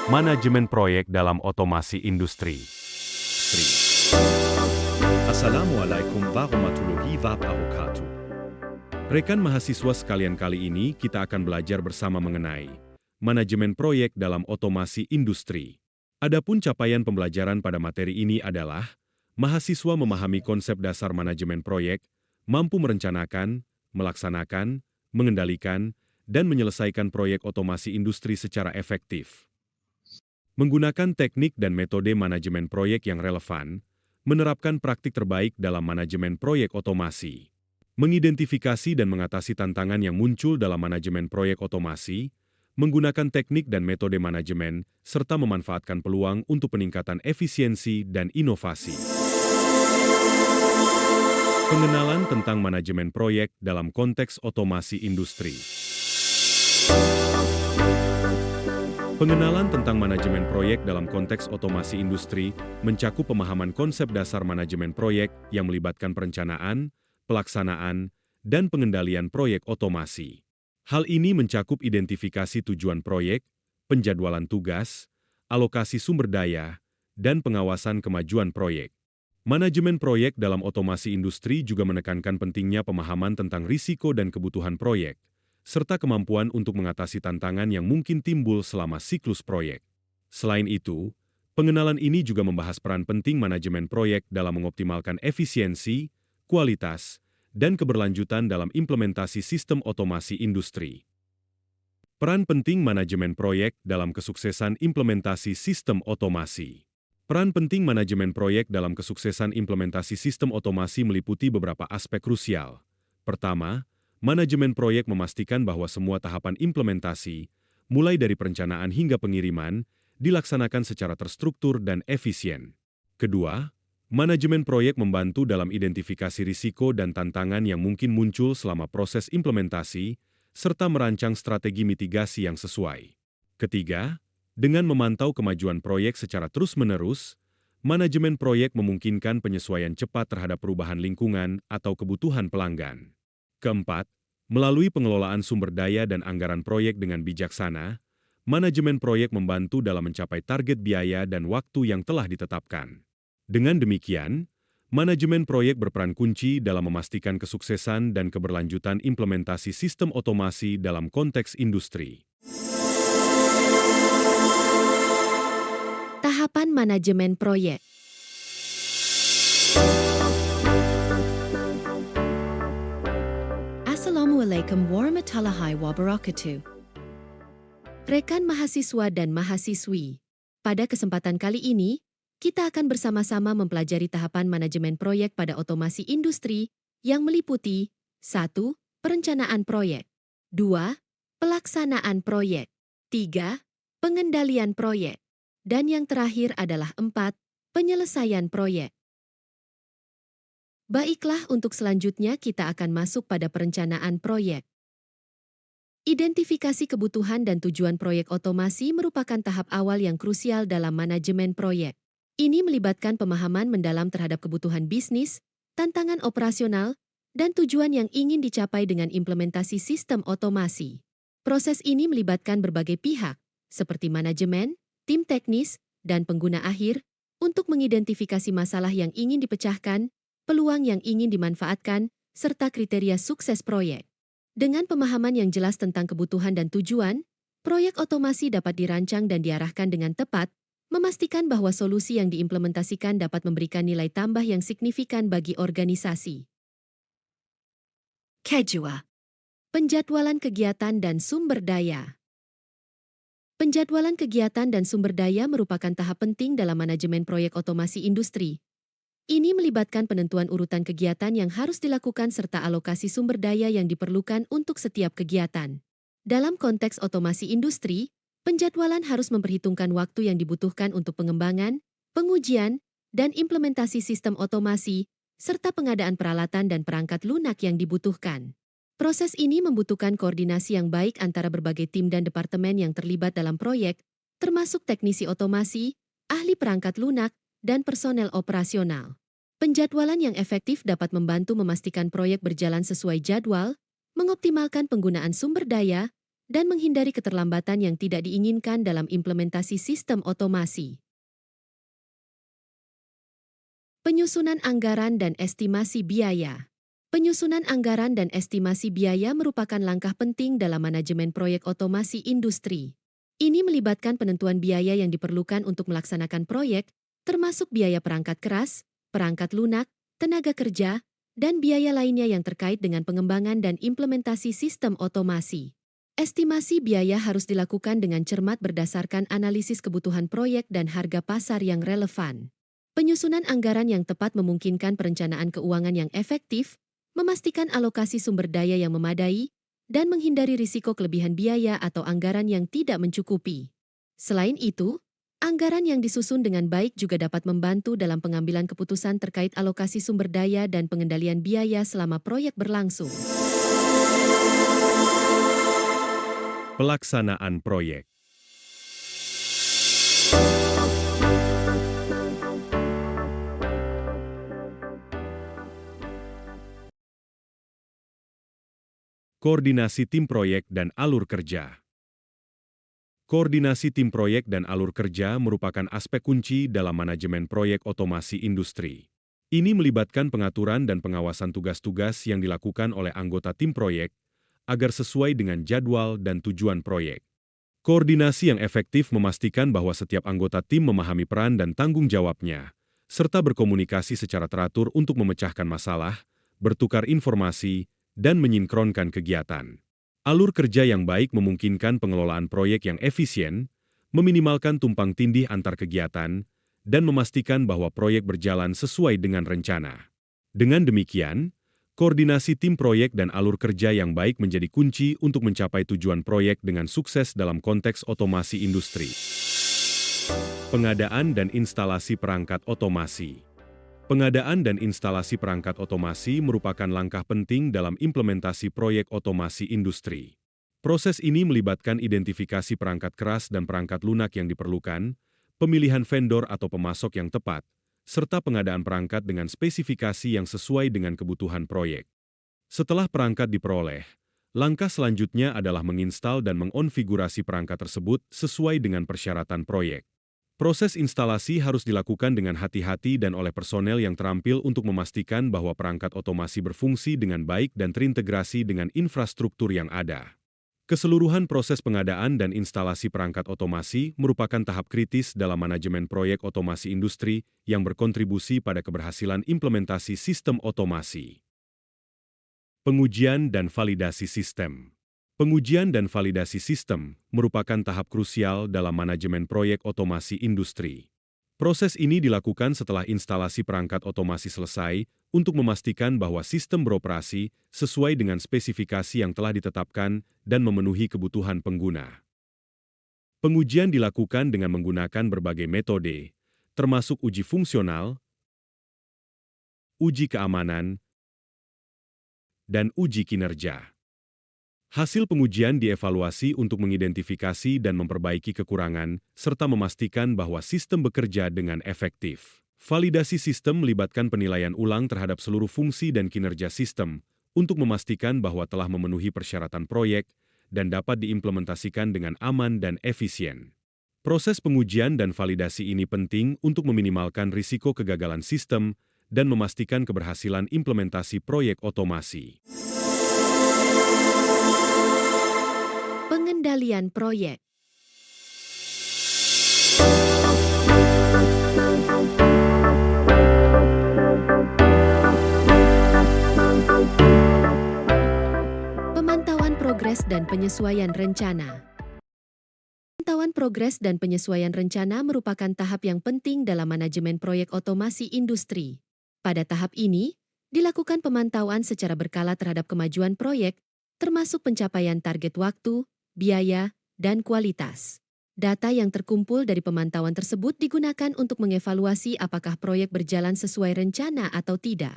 Manajemen proyek dalam otomasi industri. Assalamualaikum warahmatullahi wabarakatuh. Rekan mahasiswa sekalian, kali ini kita akan belajar bersama mengenai manajemen proyek dalam otomasi industri. Adapun capaian pembelajaran pada materi ini adalah mahasiswa memahami konsep dasar manajemen proyek, mampu merencanakan, melaksanakan, mengendalikan, dan menyelesaikan proyek otomasi industri secara efektif. Menggunakan teknik dan metode manajemen proyek yang relevan, menerapkan praktik terbaik dalam manajemen proyek otomasi. Mengidentifikasi dan mengatasi tantangan yang muncul dalam manajemen proyek otomasi, menggunakan teknik dan metode manajemen, serta memanfaatkan peluang untuk peningkatan efisiensi dan inovasi. Pengenalan tentang manajemen proyek dalam konteks otomasi industri. Pengenalan tentang manajemen proyek dalam konteks otomasi industri mencakup pemahaman konsep dasar manajemen proyek yang melibatkan perencanaan, pelaksanaan, dan pengendalian proyek otomasi. Hal ini mencakup identifikasi tujuan proyek, penjadwalan tugas, alokasi sumber daya, dan pengawasan kemajuan proyek. Manajemen proyek dalam otomasi industri juga menekankan pentingnya pemahaman tentang risiko dan kebutuhan proyek, serta kemampuan untuk mengatasi tantangan yang mungkin timbul selama siklus proyek. Selain itu, pengenalan ini juga membahas peran penting manajemen proyek dalam mengoptimalkan efisiensi, kualitas, dan keberlanjutan dalam implementasi sistem otomasi industri. Peran penting manajemen proyek dalam kesuksesan implementasi sistem otomasi. Peran penting manajemen proyek dalam kesuksesan implementasi sistem otomasi meliputi beberapa aspek krusial. Pertama, manajemen proyek memastikan bahwa semua tahapan implementasi, mulai dari perencanaan hingga pengiriman, dilaksanakan secara terstruktur dan efisien. Kedua, manajemen proyek membantu dalam identifikasi risiko dan tantangan yang mungkin muncul selama proses implementasi, serta merancang strategi mitigasi yang sesuai. Ketiga, dengan memantau kemajuan proyek secara terus-menerus, manajemen proyek memungkinkan penyesuaian cepat terhadap perubahan lingkungan atau kebutuhan pelanggan. Keempat, melalui pengelolaan sumber daya dan anggaran proyek dengan bijaksana, manajemen proyek membantu dalam mencapai target biaya dan waktu yang telah ditetapkan. Dengan demikian, manajemen proyek berperan kunci dalam memastikan kesuksesan dan keberlanjutan implementasi sistem otomasi dalam konteks industri. Tahapan manajemen proyek. Assalamualaikum warahmatullahi wabarakatuh. Rekan mahasiswa dan mahasiswi, pada kesempatan kali ini, kita akan bersama-sama mempelajari tahapan manajemen proyek pada otomasi industri yang meliputi 1. Perencanaan proyek 2. Pelaksanaan proyek 3. Pengendalian proyek dan yang terakhir adalah 4. Penyelesaian proyek. Baiklah, untuk selanjutnya kita akan masuk pada perencanaan proyek. Identifikasi kebutuhan dan tujuan proyek otomasi merupakan tahap awal yang krusial dalam manajemen proyek. Ini melibatkan pemahaman mendalam terhadap kebutuhan bisnis, tantangan operasional, dan tujuan yang ingin dicapai dengan implementasi sistem otomasi. Proses ini melibatkan berbagai pihak, seperti manajemen, tim teknis, dan pengguna akhir, untuk mengidentifikasi masalah yang ingin dipecahkan, peluang yang ingin dimanfaatkan, serta kriteria sukses proyek. Dengan pemahaman yang jelas tentang kebutuhan dan tujuan, proyek otomasi dapat dirancang dan diarahkan dengan tepat, memastikan bahwa solusi yang diimplementasikan dapat memberikan nilai tambah yang signifikan bagi organisasi. Kedua, penjadwalan kegiatan dan sumber daya. Penjadwalan kegiatan dan sumber daya merupakan tahap penting dalam manajemen proyek otomasi industri. Ini melibatkan penentuan urutan kegiatan yang harus dilakukan serta alokasi sumber daya yang diperlukan untuk setiap kegiatan. Dalam konteks otomasi industri, penjadwalan harus memperhitungkan waktu yang dibutuhkan untuk pengembangan, pengujian, dan implementasi sistem otomasi, serta pengadaan peralatan dan perangkat lunak yang dibutuhkan. Proses ini membutuhkan koordinasi yang baik antara berbagai tim dan departemen yang terlibat dalam proyek, termasuk teknisi otomasi, ahli perangkat lunak, dan personel operasional. Penjadwalan yang efektif dapat membantu memastikan proyek berjalan sesuai jadwal, mengoptimalkan penggunaan sumber daya, dan menghindari keterlambatan yang tidak diinginkan dalam implementasi sistem otomasi. Penyusunan anggaran dan estimasi biaya. Penyusunan anggaran dan estimasi biaya merupakan langkah penting dalam manajemen proyek otomasi industri. Ini melibatkan penentuan biaya yang diperlukan untuk melaksanakan proyek, termasuk biaya perangkat keras, perangkat lunak, tenaga kerja, dan biaya lainnya yang terkait dengan pengembangan dan implementasi sistem otomasi. Estimasi biaya harus dilakukan dengan cermat berdasarkan analisis kebutuhan proyek dan harga pasar yang relevan. Penyusunan anggaran yang tepat memungkinkan perencanaan keuangan yang efektif, memastikan alokasi sumber daya yang memadai, dan menghindari risiko kelebihan biaya atau anggaran yang tidak mencukupi. Selain itu, anggaran yang disusun dengan baik juga dapat membantu dalam pengambilan keputusan terkait alokasi sumber daya dan pengendalian biaya selama proyek berlangsung. Pelaksanaan proyek. Koordinasi tim proyek dan alur kerja. Koordinasi tim proyek dan alur kerja merupakan aspek kunci dalam manajemen proyek otomasi industri. Ini melibatkan pengaturan dan pengawasan tugas-tugas yang dilakukan oleh anggota tim proyek agar sesuai dengan jadwal dan tujuan proyek. Koordinasi yang efektif memastikan bahwa setiap anggota tim memahami peran dan tanggung jawabnya, serta berkomunikasi secara teratur untuk memecahkan masalah, bertukar informasi, dan menyinkronkan kegiatan. Alur kerja yang baik memungkinkan pengelolaan proyek yang efisien, meminimalkan tumpang tindih antar kegiatan, dan memastikan bahwa proyek berjalan sesuai dengan rencana. Dengan demikian, koordinasi tim proyek dan alur kerja yang baik menjadi kunci untuk mencapai tujuan proyek dengan sukses dalam konteks otomasi industri. Pengadaan dan instalasi perangkat otomasi. Pengadaan dan instalasi perangkat otomasi merupakan langkah penting dalam implementasi proyek otomasi industri. Proses ini melibatkan identifikasi perangkat keras dan perangkat lunak yang diperlukan, pemilihan vendor atau pemasok yang tepat, serta pengadaan perangkat dengan spesifikasi yang sesuai dengan kebutuhan proyek. Setelah perangkat diperoleh, langkah selanjutnya adalah menginstal dan mengonfigurasi perangkat tersebut sesuai dengan persyaratan proyek. Proses instalasi harus dilakukan dengan hati-hati dan oleh personel yang terampil untuk memastikan bahwa perangkat otomasi berfungsi dengan baik dan terintegrasi dengan infrastruktur yang ada. Keseluruhan proses pengadaan dan instalasi perangkat otomasi merupakan tahap kritis dalam manajemen proyek otomasi industri yang berkontribusi pada keberhasilan implementasi sistem otomasi. Pengujian dan validasi sistem. Pengujian dan validasi sistem merupakan tahap krusial dalam manajemen proyek otomasi industri. Proses ini dilakukan setelah instalasi perangkat otomasi selesai untuk memastikan bahwa sistem beroperasi sesuai dengan spesifikasi yang telah ditetapkan dan memenuhi kebutuhan pengguna. Pengujian dilakukan dengan menggunakan berbagai metode, termasuk uji fungsional, uji keamanan, dan uji kinerja. Hasil pengujian dievaluasi untuk mengidentifikasi dan memperbaiki kekurangan, serta memastikan bahwa sistem bekerja dengan efektif. Validasi sistem melibatkan penilaian ulang terhadap seluruh fungsi dan kinerja sistem untuk memastikan bahwa telah memenuhi persyaratan proyek dan dapat diimplementasikan dengan aman dan efisien. Proses pengujian dan validasi ini penting untuk meminimalkan risiko kegagalan sistem dan memastikan keberhasilan implementasi proyek otomasi. Pengendalian proyek. Pemantauan progres dan penyesuaian rencana. Pemantauan progres dan penyesuaian rencana merupakan tahap yang penting dalam manajemen proyek otomasi industri. Pada tahap ini, dilakukan pemantauan secara berkala terhadap kemajuan proyek, termasuk pencapaian target waktu, biaya, dan kualitas. Data yang terkumpul dari pemantauan tersebut digunakan untuk mengevaluasi apakah proyek berjalan sesuai rencana atau tidak.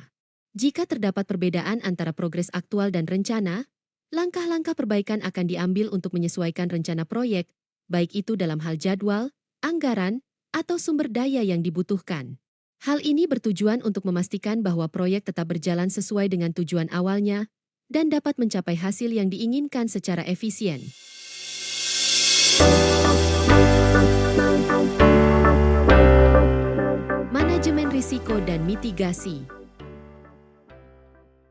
Jika terdapat perbedaan antara progres aktual dan rencana, langkah-langkah perbaikan akan diambil untuk menyesuaikan rencana proyek, baik itu dalam hal jadwal, anggaran, atau sumber daya yang dibutuhkan. Hal ini bertujuan untuk memastikan bahwa proyek tetap berjalan sesuai dengan tujuan awalnya dan dapat mencapai hasil yang diinginkan secara efisien. risiko dan mitigasi.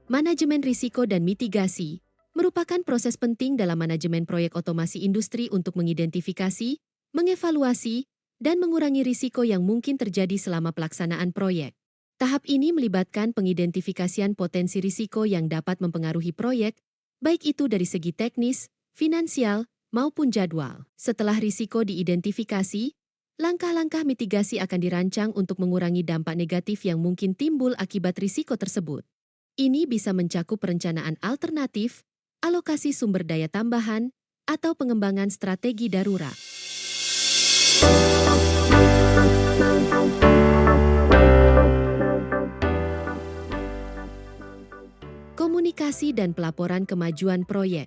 Manajemen risiko dan mitigasi merupakan proses penting dalam manajemen proyek otomasi industri untuk mengidentifikasi, mengevaluasi, dan mengurangi risiko yang mungkin terjadi selama pelaksanaan proyek. Tahap ini melibatkan pengidentifikasian potensi risiko yang dapat mempengaruhi proyek, baik itu dari segi teknis, finansial, maupun jadwal. Setelah risiko diidentifikasi, langkah-langkah mitigasi akan dirancang untuk mengurangi dampak negatif yang mungkin timbul akibat risiko tersebut. Ini bisa mencakup perencanaan alternatif, alokasi sumber daya tambahan, atau pengembangan strategi darurat. Komunikasi dan pelaporan kemajuan proyek.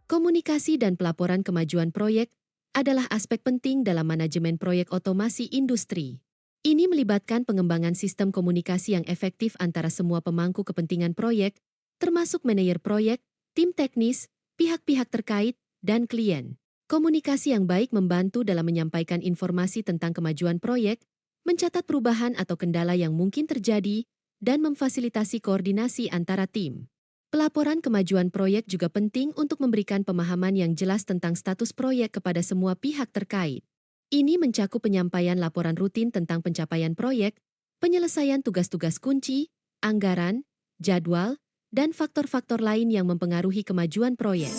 Komunikasi dan pelaporan kemajuan proyek adalah aspek penting dalam manajemen proyek otomasi industri. Ini melibatkan pengembangan sistem komunikasi yang efektif antara semua pemangku kepentingan proyek, termasuk manajer proyek, tim teknis, pihak-pihak terkait, dan klien. Komunikasi yang baik membantu dalam menyampaikan informasi tentang kemajuan proyek, mencatat perubahan atau kendala yang mungkin terjadi, dan memfasilitasi koordinasi antara tim. Pelaporan kemajuan proyek juga penting untuk memberikan pemahaman yang jelas tentang status proyek kepada semua pihak terkait. Ini mencakup penyampaian laporan rutin tentang pencapaian proyek, penyelesaian tugas-tugas kunci, anggaran, jadwal, dan faktor-faktor lain yang mempengaruhi kemajuan proyek.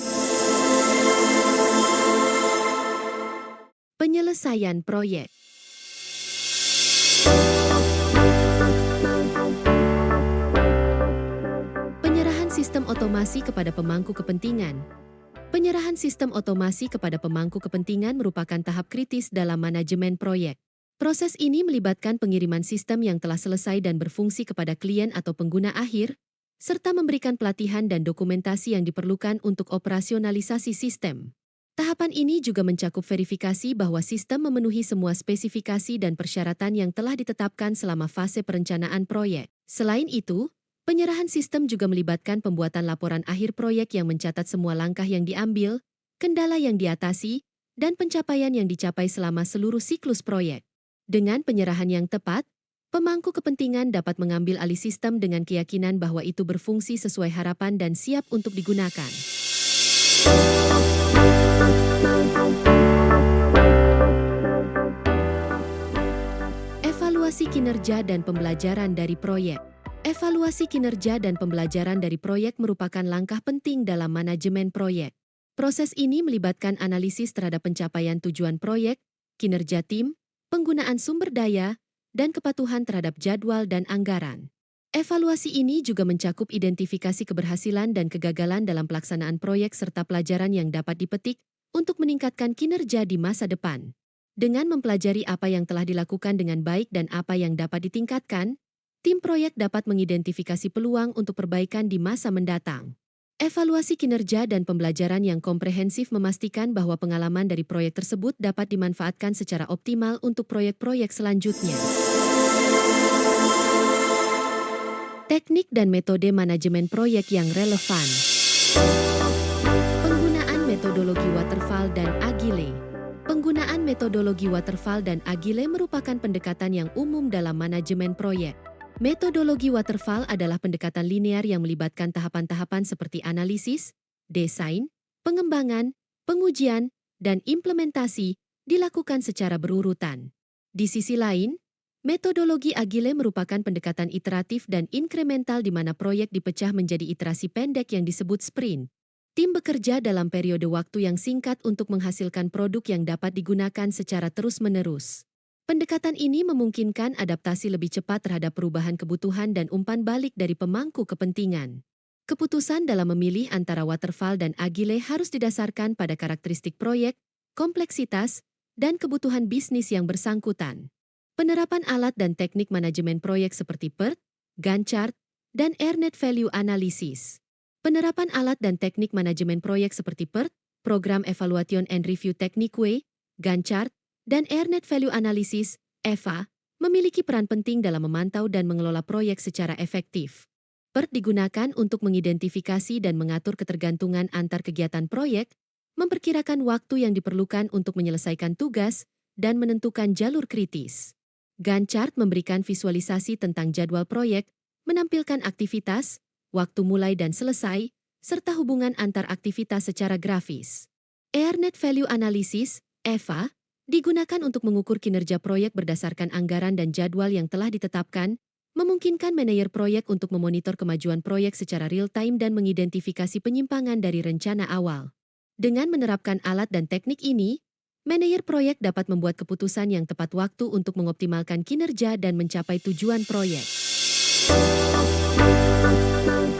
Penyelesaian proyek. Penyerahan sistem otomasi kepada pemangku kepentingan. Penyerahan sistem otomasi kepada pemangku kepentingan merupakan tahap kritis dalam manajemen proyek. Proses ini melibatkan pengiriman sistem yang telah selesai dan berfungsi kepada klien atau pengguna akhir, serta memberikan pelatihan dan dokumentasi yang diperlukan untuk operasionalisasi sistem. Tahapan ini juga mencakup verifikasi bahwa sistem memenuhi semua spesifikasi dan persyaratan yang telah ditetapkan selama fase perencanaan proyek. Selain itu, penyerahan sistem juga melibatkan pembuatan laporan akhir proyek yang mencatat semua langkah yang diambil, kendala yang diatasi, dan pencapaian yang dicapai selama seluruh siklus proyek. Dengan penyerahan yang tepat, pemangku kepentingan dapat mengambil alih sistem dengan keyakinan bahwa itu berfungsi sesuai harapan dan siap untuk digunakan. Evaluasi kinerja dan pembelajaran dari proyek. Evaluasi kinerja dan pembelajaran dari proyek merupakan langkah penting dalam manajemen proyek. Proses ini melibatkan analisis terhadap pencapaian tujuan proyek, kinerja tim, penggunaan sumber daya, dan kepatuhan terhadap jadwal dan anggaran. Evaluasi ini juga mencakup identifikasi keberhasilan dan kegagalan dalam pelaksanaan proyek serta pelajaran yang dapat dipetik untuk meningkatkan kinerja di masa depan. Dengan mempelajari apa yang telah dilakukan dengan baik dan apa yang dapat ditingkatkan, tim proyek dapat mengidentifikasi peluang untuk perbaikan di masa mendatang. Evaluasi kinerja dan pembelajaran yang komprehensif memastikan bahwa pengalaman dari proyek tersebut dapat dimanfaatkan secara optimal untuk proyek-proyek selanjutnya. Teknik dan metode manajemen proyek yang relevan. Penggunaan metodologi waterfall dan agile. Penggunaan metodologi waterfall dan agile merupakan pendekatan yang umum dalam manajemen proyek. Metodologi waterfall adalah pendekatan linear yang melibatkan tahapan-tahapan seperti analisis, desain, pengembangan, pengujian, dan implementasi dilakukan secara berurutan. Di sisi lain, metodologi agile merupakan pendekatan iteratif dan inkremental di mana proyek dipecah menjadi iterasi pendek yang disebut sprint. Tim bekerja dalam periode waktu yang singkat untuk menghasilkan produk yang dapat digunakan secara terus-menerus. Pendekatan ini memungkinkan adaptasi lebih cepat terhadap perubahan kebutuhan dan umpan balik dari pemangku kepentingan. Keputusan dalam memilih antara waterfall dan agile harus didasarkan pada karakteristik proyek, kompleksitas, dan kebutuhan bisnis yang bersangkutan. Penerapan alat dan teknik manajemen proyek seperti PERT, Gantt chart, dan Net Value Analysis. Penerapan alat dan teknik manajemen proyek seperti PERT, Program Evaluation and Review Technique, Gantt chart, dan Net Value Analysis, EVA, memiliki peran penting dalam memantau dan mengelola proyek secara efektif. PERT digunakan untuk mengidentifikasi dan mengatur ketergantungan antar kegiatan proyek, memperkirakan waktu yang diperlukan untuk menyelesaikan tugas, dan menentukan jalur kritis. Gantt chart memberikan visualisasi tentang jadwal proyek, menampilkan aktivitas, waktu mulai dan selesai, serta hubungan antar aktivitas secara grafis. ER Net Value Analysis, EVA, digunakan untuk mengukur kinerja proyek berdasarkan anggaran dan jadwal yang telah ditetapkan, memungkinkan manajer proyek untuk memonitor kemajuan proyek secara real-time dan mengidentifikasi penyimpangan dari rencana awal. Dengan menerapkan alat dan teknik ini, manajer proyek dapat membuat keputusan yang tepat waktu untuk mengoptimalkan kinerja dan mencapai tujuan proyek.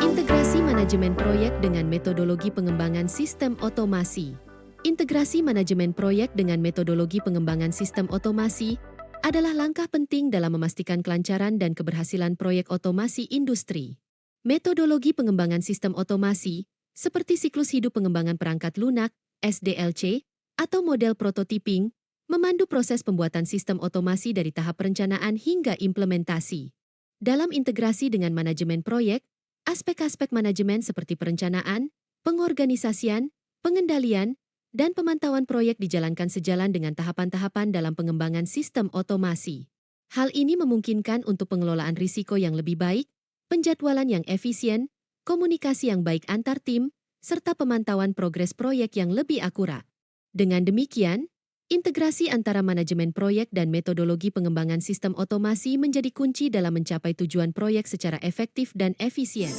Integrasi manajemen proyek dengan metodologi pengembangan sistem otomasi. Integrasi manajemen proyek dengan metodologi pengembangan sistem otomasi adalah langkah penting dalam memastikan kelancaran dan keberhasilan proyek otomasi industri. Metodologi pengembangan sistem otomasi, seperti siklus hidup pengembangan perangkat lunak, SDLC, atau model prototyping, memandu proses pembuatan sistem otomasi dari tahap perencanaan hingga implementasi. Dalam integrasi dengan manajemen proyek, aspek-aspek manajemen seperti perencanaan, pengorganisasian, pengendalian, dan pemantauan proyek dijalankan sejalan dengan tahapan-tahapan dalam pengembangan sistem otomasi. Hal ini memungkinkan untuk pengelolaan risiko yang lebih baik, penjadwalan yang efisien, komunikasi yang baik antar tim, serta pemantauan progres proyek yang lebih akurat. Dengan demikian, integrasi antara manajemen proyek dan metodologi pengembangan sistem otomasi menjadi kunci dalam mencapai tujuan proyek secara efektif dan efisien.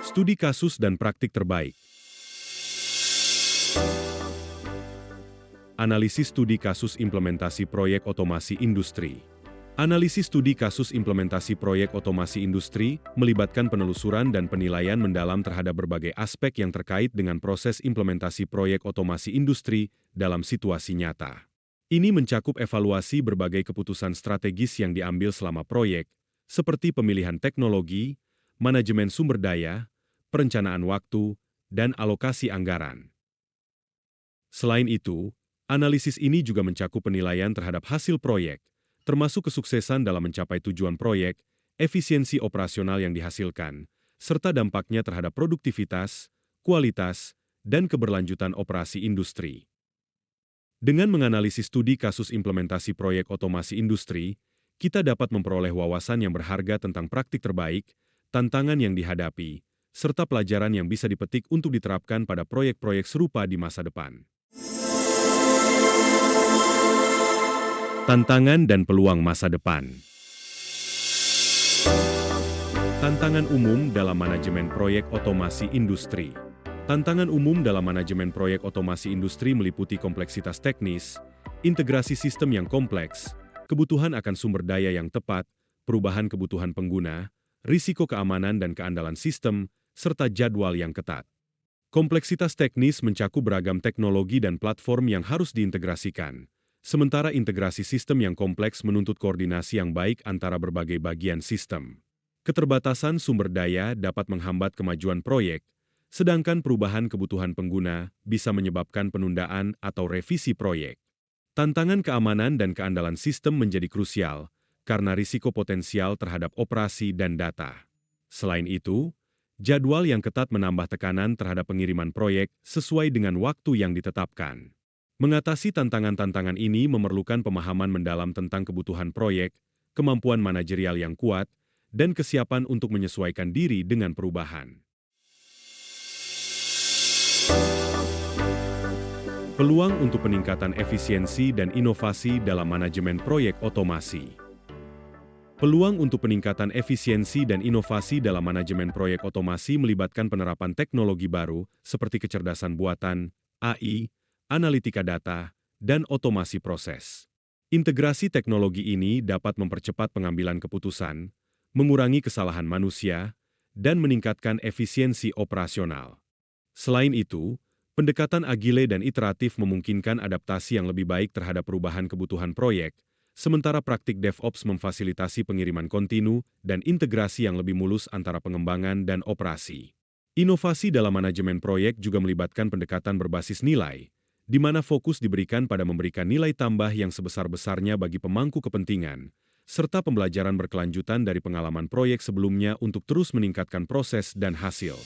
Studi kasus dan praktik terbaik. Analisis studi kasus implementasi proyek otomasi industri. Analisis studi kasus implementasi proyek otomasi industri melibatkan penelusuran dan penilaian mendalam terhadap berbagai aspek yang terkait dengan proses implementasi proyek otomasi industri dalam situasi nyata. Ini mencakup evaluasi berbagai keputusan strategis yang diambil selama proyek, seperti pemilihan teknologi, manajemen sumber daya, perencanaan waktu, dan alokasi anggaran. Selain itu, analisis ini juga mencakup penilaian terhadap hasil proyek, termasuk kesuksesan dalam mencapai tujuan proyek, efisiensi operasional yang dihasilkan, serta dampaknya terhadap produktivitas, kualitas, dan keberlanjutan operasi industri. Dengan menganalisis studi kasus implementasi proyek otomasi industri, kita dapat memperoleh wawasan yang berharga tentang praktik terbaik, tantangan yang dihadapi, serta pelajaran yang bisa dipetik untuk diterapkan pada proyek-proyek serupa di masa depan. Tantangan dan peluang masa depan. Tantangan umum dalam manajemen proyek otomasi industri. Tantangan umum dalam manajemen proyek otomasi industri meliputi kompleksitas teknis, integrasi sistem yang kompleks, kebutuhan akan sumber daya yang tepat, perubahan kebutuhan pengguna, risiko keamanan dan keandalan sistem, serta jadwal yang ketat. Kompleksitas teknis mencakup beragam teknologi dan platform yang harus diintegrasikan. Sementara integrasi sistem yang kompleks menuntut koordinasi yang baik antara berbagai bagian sistem. Keterbatasan sumber daya dapat menghambat kemajuan proyek, sedangkan perubahan kebutuhan pengguna bisa menyebabkan penundaan atau revisi proyek. Tantangan keamanan dan keandalan sistem menjadi krusial karena risiko potensial terhadap operasi dan data. Selain itu, jadwal yang ketat menambah tekanan terhadap pengiriman proyek sesuai dengan waktu yang ditetapkan. Mengatasi tantangan-tantangan ini memerlukan pemahaman mendalam tentang kebutuhan proyek, kemampuan manajerial yang kuat, dan kesiapan untuk menyesuaikan diri dengan perubahan. Peluang untuk peningkatan efisiensi dan inovasi dalam manajemen proyek otomasi. Peluang untuk peningkatan efisiensi dan inovasi dalam manajemen proyek otomasi melibatkan penerapan teknologi baru seperti kecerdasan buatan, AI, analitika data, dan otomasi proses. Integrasi teknologi ini dapat mempercepat pengambilan keputusan, mengurangi kesalahan manusia, dan meningkatkan efisiensi operasional. Selain itu, pendekatan agile dan iteratif memungkinkan adaptasi yang lebih baik terhadap perubahan kebutuhan proyek, sementara praktik DevOps memfasilitasi pengiriman kontinu dan integrasi yang lebih mulus antara pengembangan dan operasi. Inovasi dalam manajemen proyek juga melibatkan pendekatan berbasis nilai, di mana fokus diberikan pada memberikan nilai tambah yang sebesar-besarnya bagi pemangku kepentingan, serta pembelajaran berkelanjutan dari pengalaman proyek sebelumnya untuk terus meningkatkan proses dan hasil.